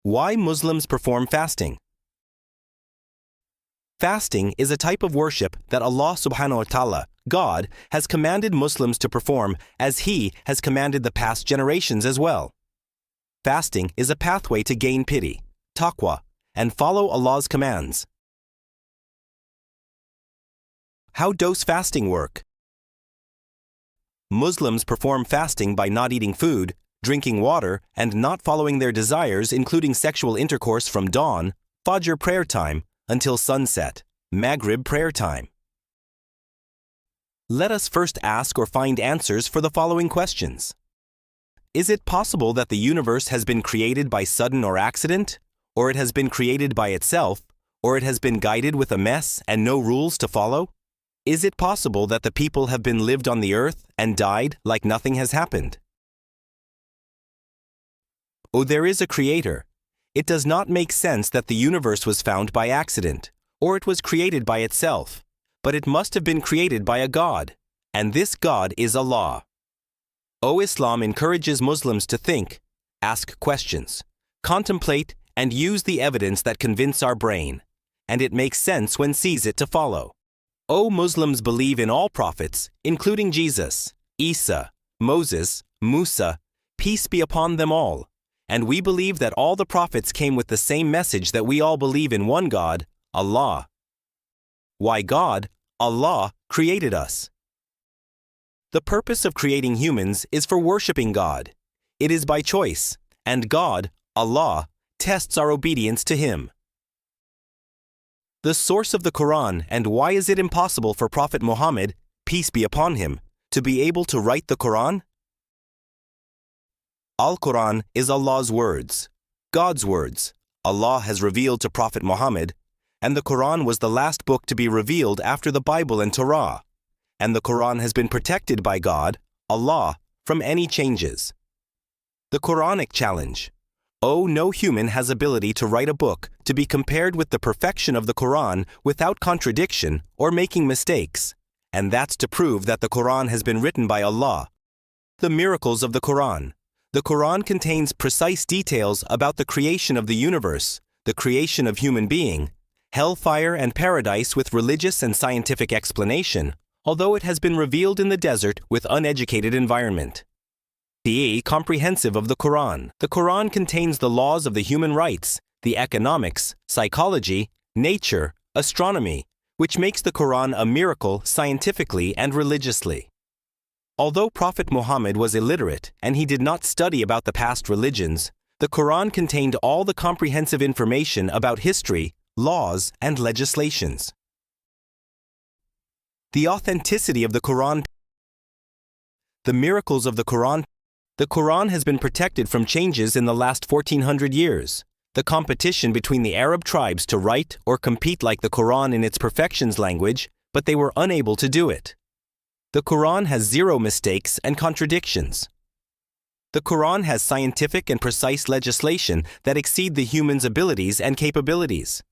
Why Muslims perform fasting? Fasting is a type of worship that Allah subhanahu wa ta'ala, God, has commanded Muslims to perform as He has commanded the past generations as well. Fasting is a pathway to gain pity, taqwa, and follow Allah's commands. How does fasting work? Muslims perform fasting by not eating food, drinking water, and not following their desires, including sexual intercourse from dawn, Fajr prayer time, until sunset, Maghrib prayer time. Let us first ask or find answers for the following questions. Is it possible that the universe has been created by sudden or accident, or it has been created by itself, or it has been guided with a mess and no rules to follow? Is it possible that the people have been lived on the earth and died like nothing has happened? Oh, there is a creator. It does not make sense that the universe was found by accident, or it was created by itself, but it must have been created by a God, and this God is Allah. Islam encourages Muslims to think, ask questions, contemplate, and use the evidence that convince our brain, and it makes sense when sees it to follow. Muslims believe in all prophets, including Jesus, Isa, Moses, Musa, peace be upon them all, and we believe that all the prophets came with the same message that we all believe in one God, Allah. Why God, Allah, created us? The purpose of creating humans is for worshiping God. It is by choice, and God, Allah, tests our obedience to Him. The source of the Quran and why is it impossible for Prophet Muhammad, peace be upon him, to be able to write the Quran? Al-Quran is Allah's words, God's words. Allah has revealed to Prophet Muhammad, and the Quran was the last book to be revealed after the Bible and Torah, and the Quran has been protected by God, Allah, from any changes. The Quranic challenge. No human has ability to write a book to be compared with the perfection of the Quran without contradiction or making mistakes, and that's to prove that the Quran has been written by Allah. The miracles of the Quran. The Quran contains precise details about the creation of the universe, the creation of human being, hellfire and paradise with religious and scientific explanation, although it has been revealed in the desert with uneducated environment. The comprehensive of the Quran. The Quran contains the laws of the human rights, the economics, psychology, nature, astronomy, which makes the Quran a miracle scientifically and religiously. Although Prophet Muhammad was illiterate and he did not study about the past religions, the Quran contained all the comprehensive information about history, laws, and legislations. The authenticity of the Quran. The miracles of the Quran. The Quran has been protected from changes in the last 1400 years. The competition between the Arab tribes to write or compete like the Quran in its perfections language, but they were unable to do it. The Quran has zero mistakes and contradictions. The Quran has scientific and precise legislation that exceed the human's abilities and capabilities.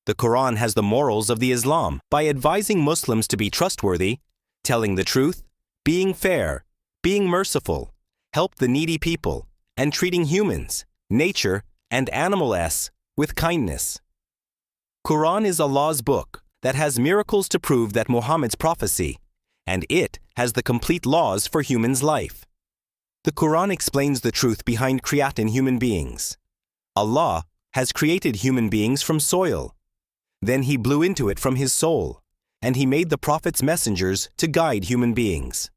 The Quran has the morals of the Islam by advising Muslims to be trustworthy, telling the truth, being fair, being merciful, help the needy people, and treating humans, nature, and animals with kindness. Quran is Allah's book that has miracles to prove that Muhammad's prophecy, and it has the complete laws for humans' life. The Quran explains the truth behind creating human beings. Allah has created human beings from soil. Then He blew into it from His soul, and He made the Prophet's messengers to guide human beings.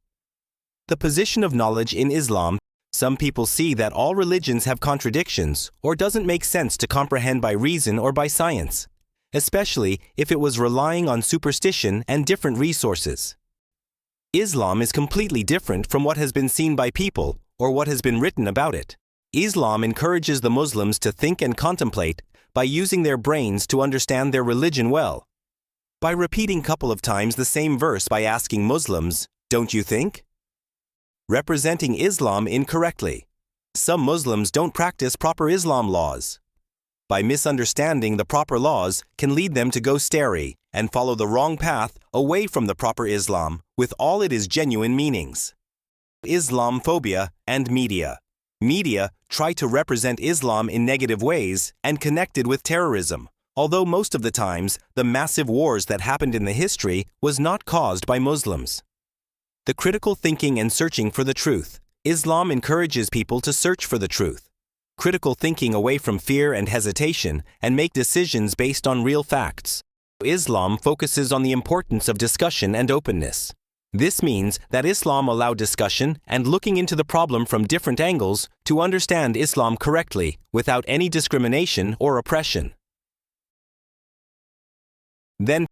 The position of knowledge in Islam. Some people see that all religions have contradictions or doesn't make sense to comprehend by reason or by science, especially if it was relying on superstition and different resources. Islam is completely different from what has been seen by people or what has been written about it. Islam encourages the Muslims to think and contemplate by using their brains to understand their religion well. By repeating couple of times the same verse by asking Muslims, "Don't you think?" Representing Islam incorrectly. Some Muslims don't practice proper Islam laws. By misunderstanding the proper laws can lead them to go stray and follow the wrong path away from the proper Islam with all its genuine meanings. Islamophobia and media. Media try to represent Islam in negative ways and connect it with terrorism, although most of the times the massive wars that happened in the history was not caused by Muslims. The critical thinking and searching for the truth. Islam encourages people to search for the truth. Critical thinking away from fear and hesitation and make decisions based on real facts. Islam focuses on the importance of discussion and openness. This means that Islam allows discussion and looking into the problem from different angles to understand Islam correctly without any discrimination or oppression. Then,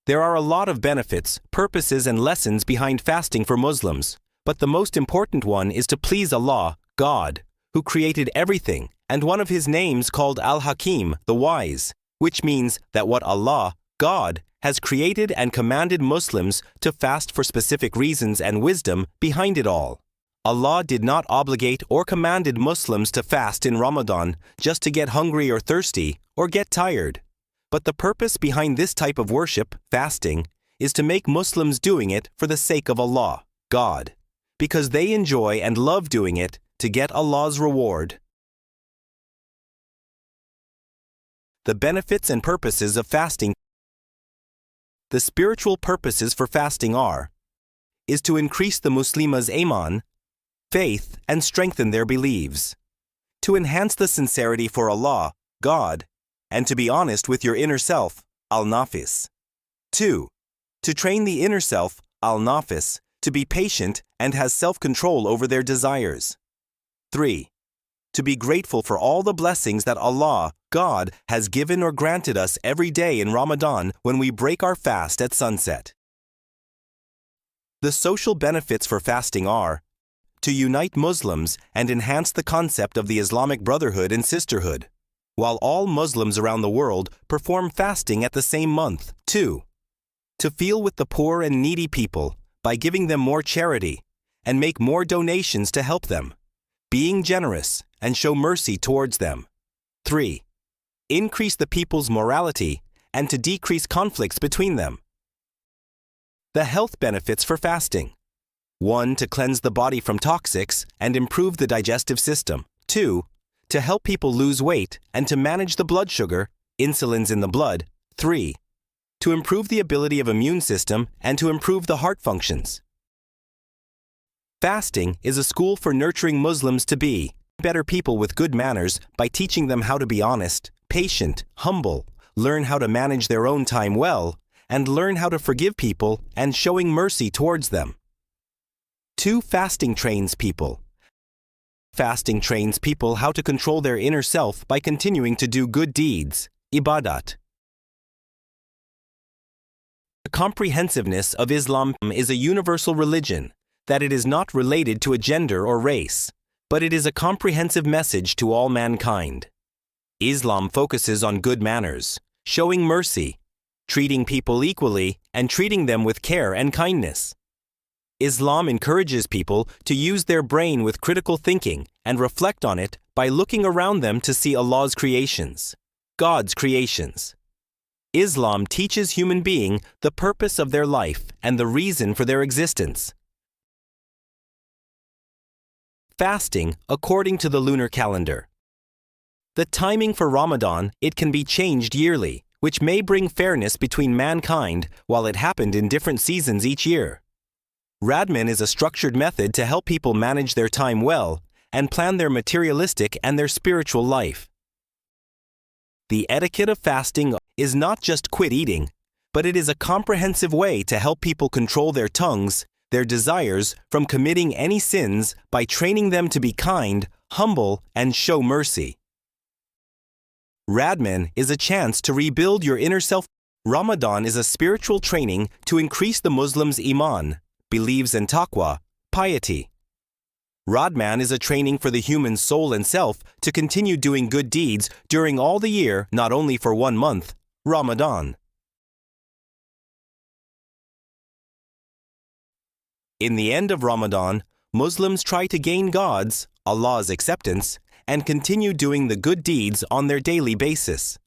there are a lot of benefits, purposes and lessons behind fasting for Muslims, but the most important one is to please Allah, God, who created everything, and one of His names called Al-Hakim, the Wise, which means that what Allah, God, has created and commanded Muslims to fast for specific reasons and wisdom behind it all. Allah did not obligate or commanded Muslims to fast in Ramadan just to get hungry or thirsty or get tired. But the purpose behind this type of worship, fasting, is to make Muslims doing it for the sake of Allah, God, because they enjoy and love doing it to get Allah's reward. The benefits and purposes of fasting. The spiritual purposes for fasting is to increase the Muslima's iman, faith, and strengthen their beliefs, to enhance the sincerity for Allah, God, and to be honest with your inner self, al-nafis. 2. To train the inner self, al-nafis, to be patient and has self-control over their desires. 3. To be grateful for all the blessings that Allah, God, has given or granted us every day in Ramadan when we break our fast at sunset. The social benefits for fasting are to unite Muslims and enhance the concept of the Islamic brotherhood and sisterhood, while all Muslims around the world perform fasting at the same month. 2. To feel with the poor and needy people by giving them more charity and make more donations to help them, being generous and show mercy towards them. 3. Increase the people's morality and to decrease conflicts between them. The health benefits for fasting. 1. To cleanse the body from toxics and improve the digestive system. 2. To help people lose weight and to manage the blood sugar, insulins in the blood. 3. To improve the ability of immune system and to improve the heart functions. Fasting is a school for nurturing Muslims to be better people with good manners by teaching them how to be honest, patient, humble, learn how to manage their own time well, and learn how to forgive people and showing mercy towards them. 2. Fasting trains people. Fasting trains people how to control their inner self by continuing to do good deeds, ibadat. The comprehensiveness of Islam is a universal religion, that it is not related to a gender or race, but it is a comprehensive message to all mankind. Islam focuses on good manners, showing mercy, treating people equally, and treating them with care and kindness. Islam encourages people to use their brain with critical thinking and reflect on it by looking around them to see Allah's creations, God's creations. Islam teaches human beings the purpose of their life and the reason for their existence. Fasting according to the lunar calendar. The timing for Ramadan, it can be changed yearly, which may bring fairness between mankind while it happened in different seasons each year. Radman is a structured method to help people manage their time well and plan their materialistic and their spiritual life. The etiquette of fasting is not just quit eating, but it is a comprehensive way to help people control their tongues, their desires from committing any sins by training them to be kind, humble, and show mercy. Radman is a chance to rebuild your inner self. Ramadan is a spiritual training to increase the Muslim's iman, beliefs and taqwa, piety. Radman is a training for the human soul and self to continue doing good deeds during all the year, not only for 1 month, Ramadan. In the end of Ramadan, Muslims try to gain Allah's acceptance, and continue doing the good deeds on their daily basis.